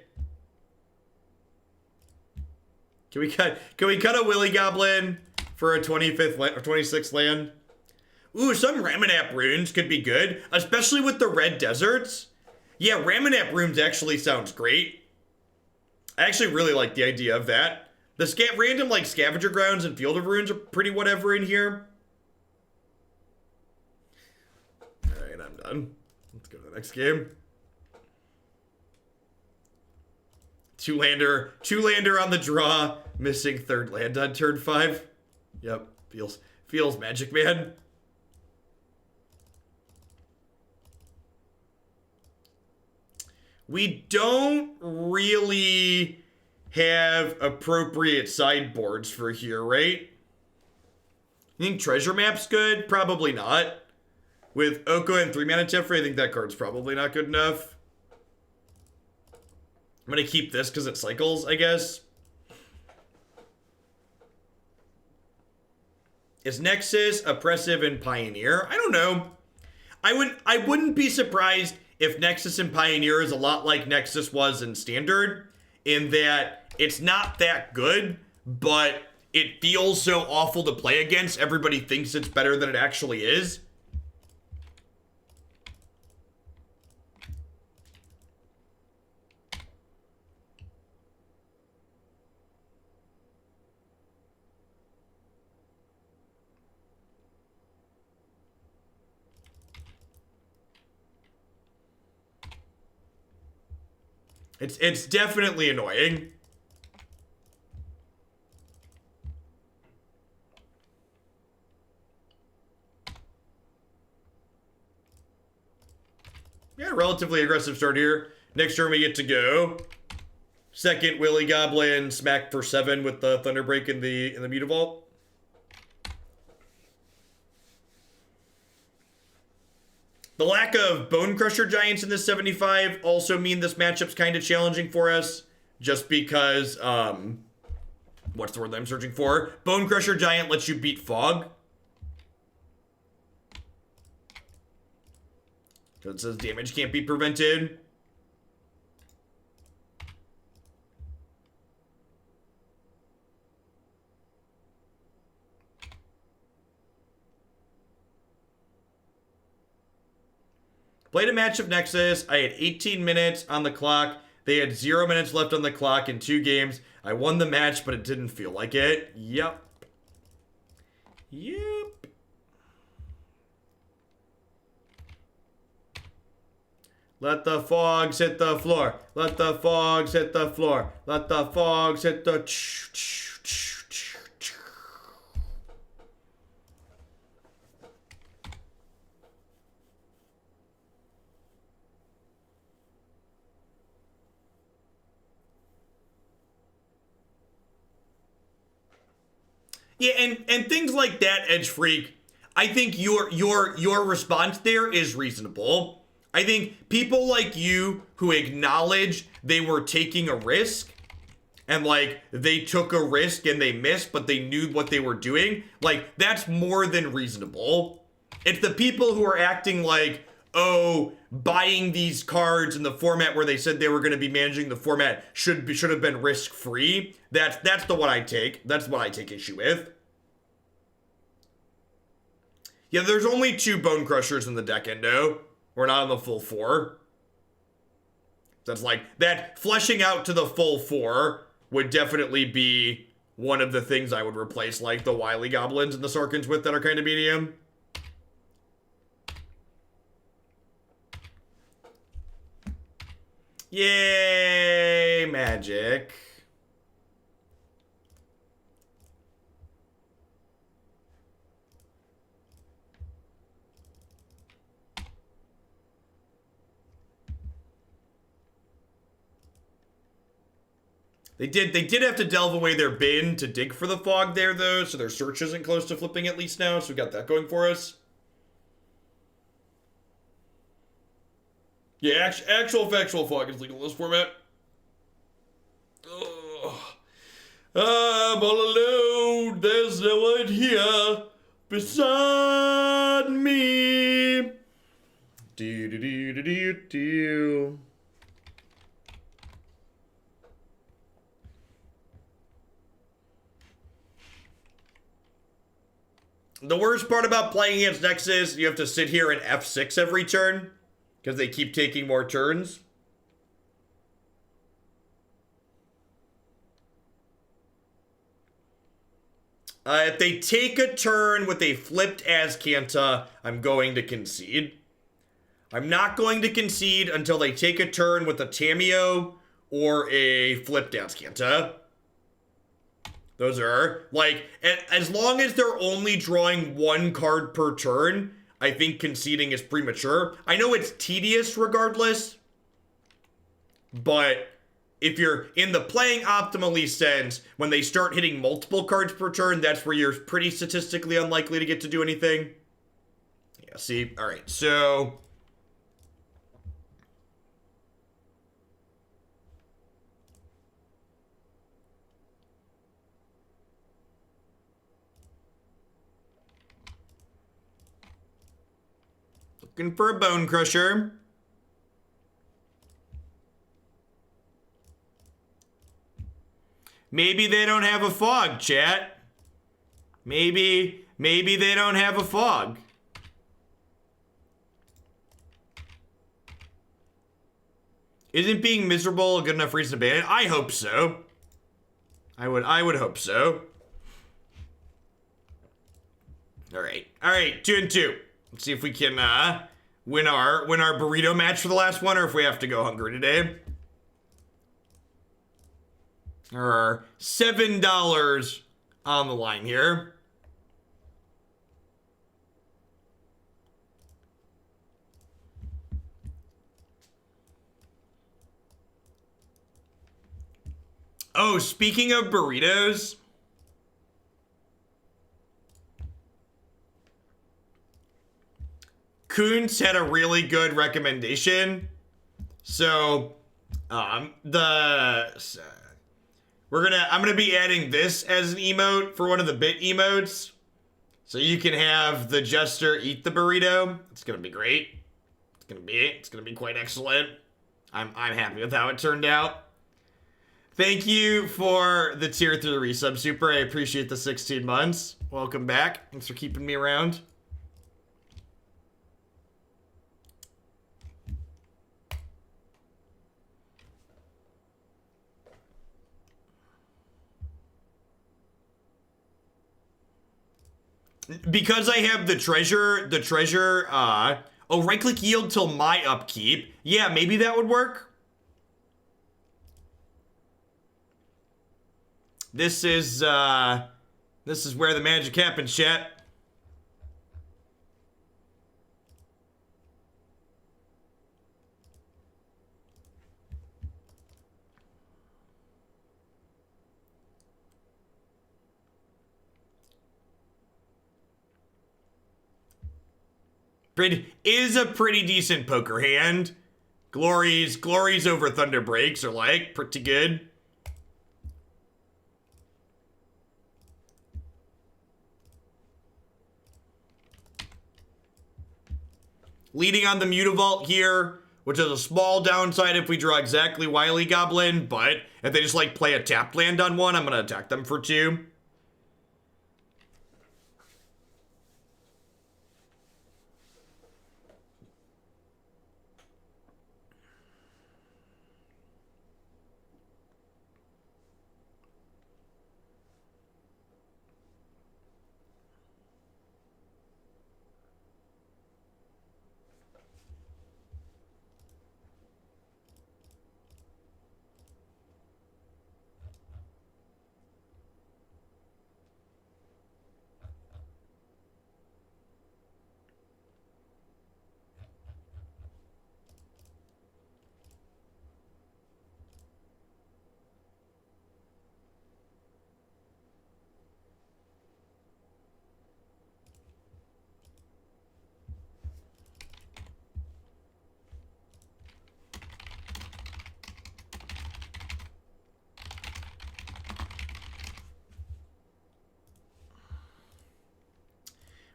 Can we cut a Willy Goblin for a 25th or 26th land? Ooh, some Ramunap Ruins could be good, especially with the red deserts. Yeah, Ramunap Ruins actually sounds great. I actually really like the idea of that. The random like Scavenger Grounds and Field of Ruins are pretty whatever in here. Alright, I'm done. Let's go to the next game. Two-lander on the draw. Missing third land on turn 5. Yep, feels Magic, man. We don't really have appropriate sideboards for here, right? You think Treasure Map's good? Probably not. With Oko and 3-mana Teferi, I think that card's probably not good enough. I'm going to keep this because it cycles, I guess. Is Nexus, Oppressive, and Pioneer? I don't know. I wouldn't be surprised if Nexus and Pioneer is a lot like Nexus was in Standard, in that it's not that good, but it feels so awful to play against, everybody thinks it's better than it actually is. It's definitely annoying. Yeah, relatively aggressive start here. Next turn we get to go second Willy Goblin, smack for 7 with the Thunderbreak in the Mutavault. The lack of Bonecrusher Giants in this 75 also mean this matchup's kind of challenging for us. Just because, what's the word that I'm searching for? Bonecrusher Giant lets you beat Fog. So it says damage can't be prevented. Played a match of Nexus. I had 18 minutes on the clock. They had 0 minutes left on the clock in 2 games. I won the match, but it didn't feel like it. Yep. Let the fogs hit the floor. Let the fogs hit the floor. Let the fogs hit the... Yeah, and things like that, Edge Freak, I think your response there is reasonable. I think people like you who acknowledge they were taking a risk and like they took a risk and they missed, but they knew what they were doing, like that's more than reasonable. It's the people who are acting like, oh, buying these cards in the format where they said they were going to be managing the format should have been risk-free. That's the one I take. That's what I take issue with. Yeah, there's only 2 Bone Crushers in the deck, Endo. We're not on the full 4. That's like, that fleshing out to the full 4 would definitely be one of the things I would replace, like, the Wily Goblins and the Sarkhans with that are kind of medium. Yay, magic. They did have to delve away their bin to dig for the fog there, though, so their search isn't close to flipping at least now, so we got that going for us. Yeah, actual factual fog is legal in this format. Ugh. I'm all alone, there's no one here beside me. Do do do do do do. The worst part about playing against Nex is you have to sit here and F6 every turn because they keep taking more turns. If they take a turn with a flipped Azcanta, I'm going to concede. I'm not going to concede until they take a turn with a Tamiyo or a flipped Azcanta. Those are, like, as long as they're only drawing one card per turn, I think conceding is premature. I know it's tedious regardless, but if you're in the playing optimally sense, when they start hitting multiple cards per turn, that's where you're pretty statistically unlikely to get to do anything. Yeah, see? All right, so... looking for a Bonecrusher. Maybe they don't have a fog, chat. Maybe they don't have a fog. Isn't being miserable a good enough reason to ban it? I hope so. I would hope so. All right, 2-2. Let's see if we can win our burrito match for the last one, or if we have to go hungry today. There are $7 on the line here. Oh, speaking of burritos, Kuntz had a really good recommendation. So, I'm gonna be adding this as an emote for one of the bit emotes. So you can have the Jester eat the burrito. It's gonna be great. It's gonna be quite excellent. I'm happy with how it turned out. Thank you for the tier 3 resub, Super. I appreciate the 16 months. Welcome back. Thanks for keeping me around. Because I have the treasure, oh, right-click yield till my upkeep. Yeah, maybe that would work. This is where the magic happens, chat. Is a pretty decent poker hand. Glories over Thunderbreaks are like pretty good. Leading on the Mutavault here, which is a small downside if we draw exactly Wily Goblin, but if they just like play a tapped land on one, I'm gonna attack them for 2.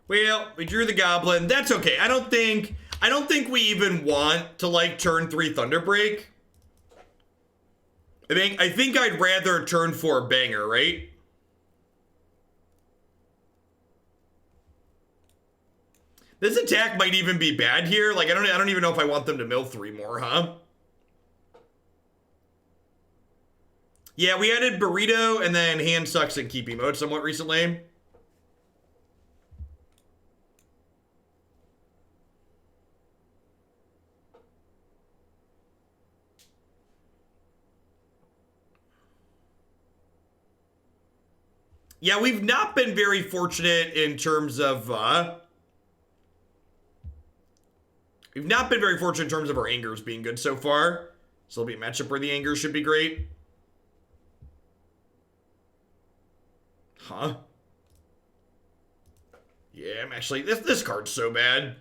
Well, we drew the Goblin. That's okay. I don't think we even want to, like, turn 3 Thunderbreak. I think I'd rather turn 4 Banger, right? This attack might even be bad here. Like, I don't even know if I want them to mill 3 more, huh? Yeah, we added Burrito and then Hand Sucks in Keepy mode somewhat recently. Yeah, we've not been very fortunate in terms of, we've not been very fortunate in terms of our angers being good so far. So it'll be a matchup where the angers should be great. Huh? Yeah, I'm actually, this card's so bad.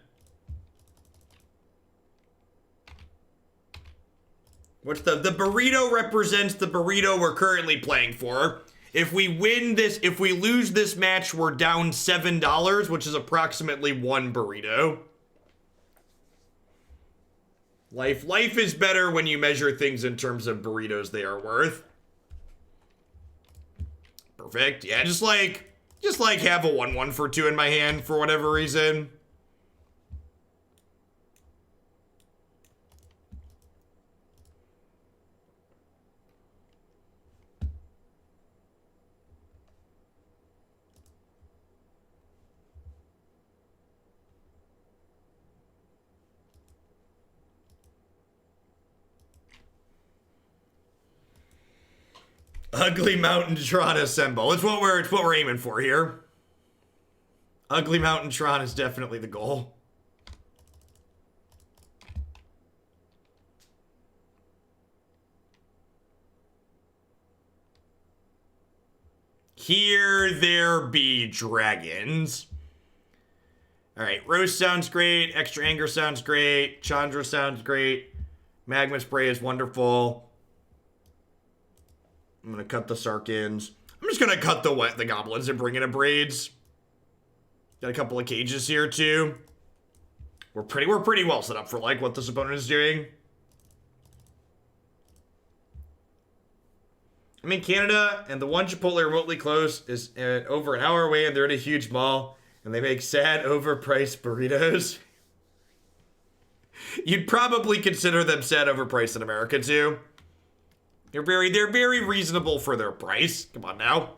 What's the burrito represents the burrito we're currently playing for. If we win this, if we lose this match, we're down $7, which is approximately 1 burrito. Life is better when you measure things in terms of burritos they are worth. Perfect. Yeah, just like have a 1/1 for 2 in my hand for whatever reason. Ugly Mountain Tron assemble. It's what we're aiming for here. Ugly Mountain Tron is definitely the goal. Here there be dragons. Alright, Roast sounds great. Extra Anger sounds great. Chandra sounds great. Magma Spray is wonderful. I'm gonna cut the Sarkhans. I'm just gonna cut the goblins and bring in Abrades. Got a couple of cages here too. We're pretty well set up for like what this opponent is doing. I'm in Canada, and the one Chipotle remotely close is over an hour away, and they're in a huge mall, and they make sad, overpriced burritos. You'd probably consider them sad, overpriced in America too. They're very reasonable for their price. Come on now.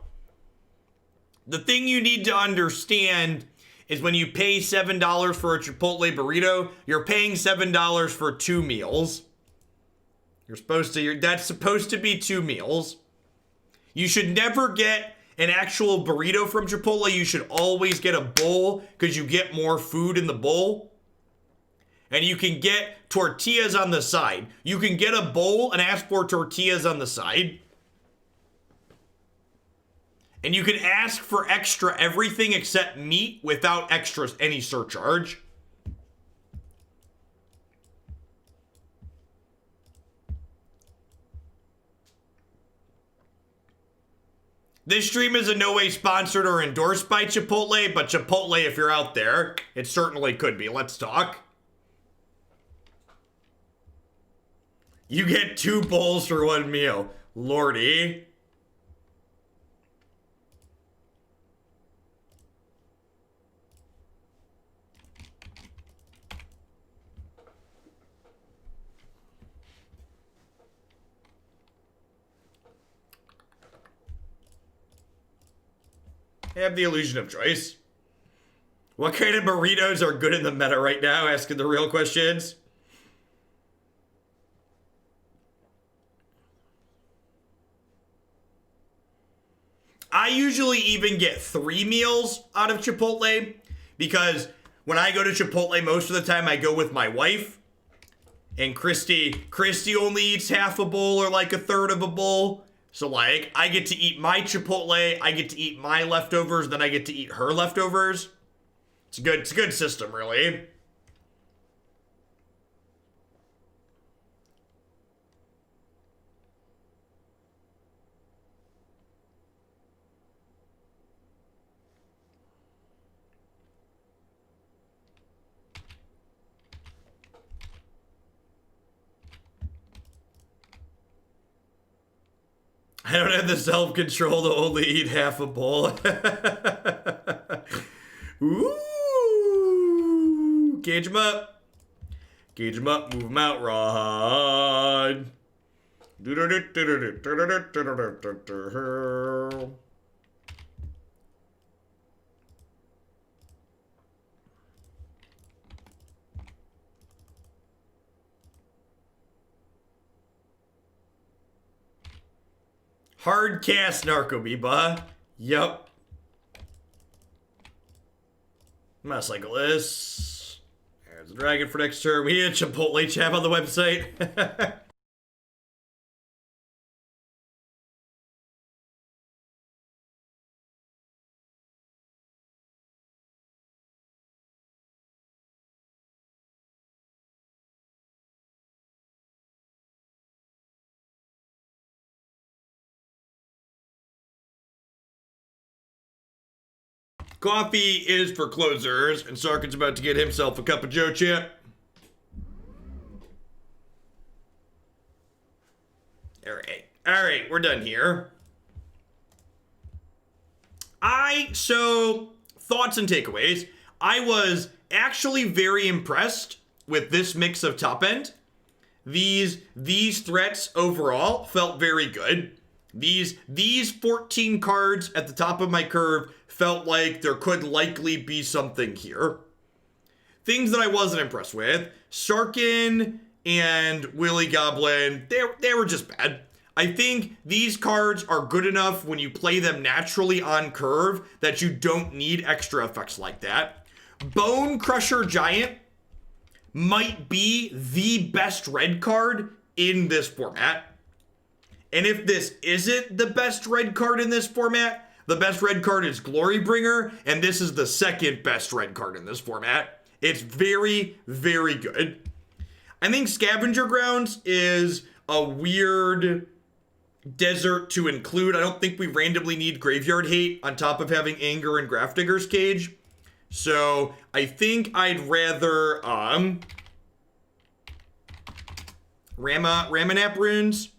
The thing you need to understand is when you pay $7 for a Chipotle burrito, you're paying $7 for 2 meals. That's supposed to be 2 meals. You should never get an actual burrito from Chipotle. You should always get a bowl because you get more food in the bowl. And you can get tortillas on the side. You can get a bowl and ask for tortillas on the side. And you can ask for extra everything except meat without extras, any surcharge. This stream is in no way sponsored or endorsed by Chipotle, but Chipotle, if you're out there, it certainly could be. Let's talk. You get 2 bowls for 1 meal. Lordy. I have the illusion of choice. What kind of burritos are good in the meta right now? Asking the real questions. I usually even get 3 meals out of Chipotle because when I go to Chipotle, most of the time I go with my wife. And Christy only eats half a bowl or like a third of a bowl. So like, I get to eat my Chipotle, I get to eat my leftovers, then I get to eat her leftovers. It's a good system, really. I don't have the self-control to only eat half a bowl. Ooh. Gauge him up. Gauge him up. Move him out, Rod. Hard cast Narcomoeba. Yup. I'm gonna cycle this. There's a dragon for next turn. We need a Chipotle chat on the website. Coffee is for closers, and Sarkhan's about to get himself a cup of Joe chat. Alright, we're done here. So, thoughts and takeaways. I was actually very impressed with this mix of top end. These threats overall felt very good. These 14 cards at the top of my curve felt like there could likely be something here. Things that I wasn't impressed with. Sarkhan and Willy Goblin, they were just bad. I think these cards are good enough when you play them naturally on curve that you don't need extra effects like that. Bonecrusher Giant might be the best red card in this format. And if this isn't the best red card in this format, the best red card is Glorybringer, and this is the second best red card in this format. It's very, very good. I think Scavenger Grounds is a weird desert to include. I don't think we randomly need Graveyard Hate on top of having Anger and Grafdigger's Cage. So I think I'd rather Ramunap Ruins.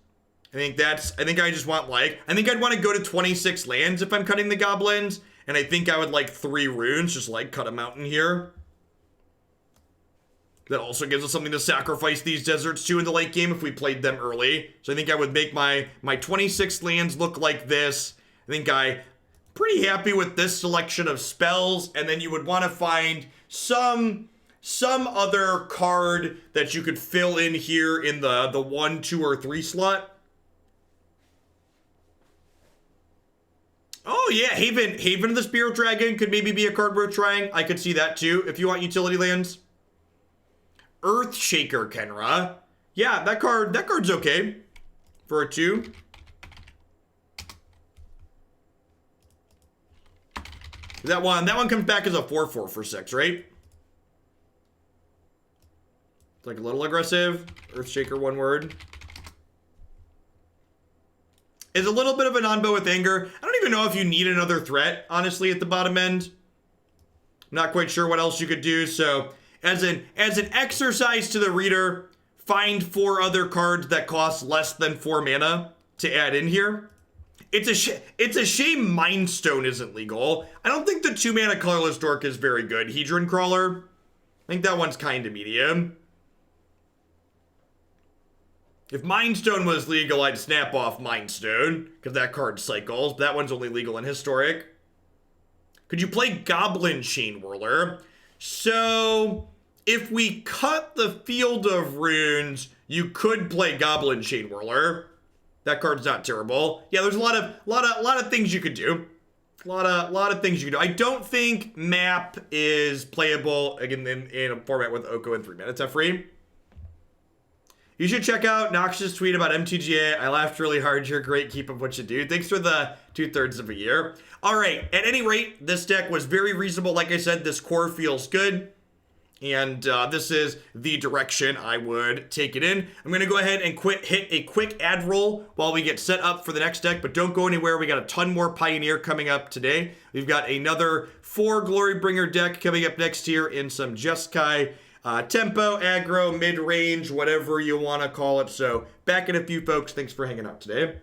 I think I just want I think I'd want to go to 26 lands if I'm cutting the goblins. And I think I would like 3 runes, just like cut a mountain here. That also gives us something to sacrifice these deserts to in the late game if we played them early. So I think I would make my 26 lands look like this. I think I'm pretty happy with this selection of spells. And then you would want to find some other card that you could fill in here in the 1, 2, or 3 slot. Oh yeah, Haven of the Spirit Dragon could maybe be a card worth trying. I could see that too, if you want utility lands. Earthshaker Kenra. Yeah, that card's okay. For a 2. That one comes back as a 4/4 for 6, right? It's like a little aggressive. Earthshaker, one word. Is a little bit of a non-bow with Anger. I don't even know if you need another threat, honestly, at the bottom end. I'm not quite sure what else you could do. So, as an exercise to the reader, find 4 other cards that cost less than 4 mana to add in here. It's a shame Mind Stone isn't legal. I don't think the 2 mana colorless dork is very good. Hedron Crawler. I think that one's kind of medium. If Mind Stone was legal, I'd snap off Mind Stone, because that card cycles. That one's only legal in Historic. Could you play Goblin Chain Whirler? So, if we cut the Field of Runes, you could play Goblin Chain Whirler. That card's not terrible. Yeah, there's a lot of things you could do. A lot of things you could do. I don't think Map is playable again in a format with Oko and 3 mana. It's free. You should check out Nox's tweet about MTGA. I laughed really hard. You're great. Keep up what you do. Thanks for the 2/3 of a year. All right. At any rate, this deck was very reasonable. Like I said, this core feels good. And this is the direction I would take it in. I'm going to go ahead and hit a quick ad roll while we get set up for the next deck. But don't go anywhere. We got a ton more Pioneer coming up today. We've got another 4 Glorybringer deck coming up next here in some Jeskai. Tempo, aggro, mid-range, whatever you want to call it. So back in a few, folks. Thanks for hanging out today.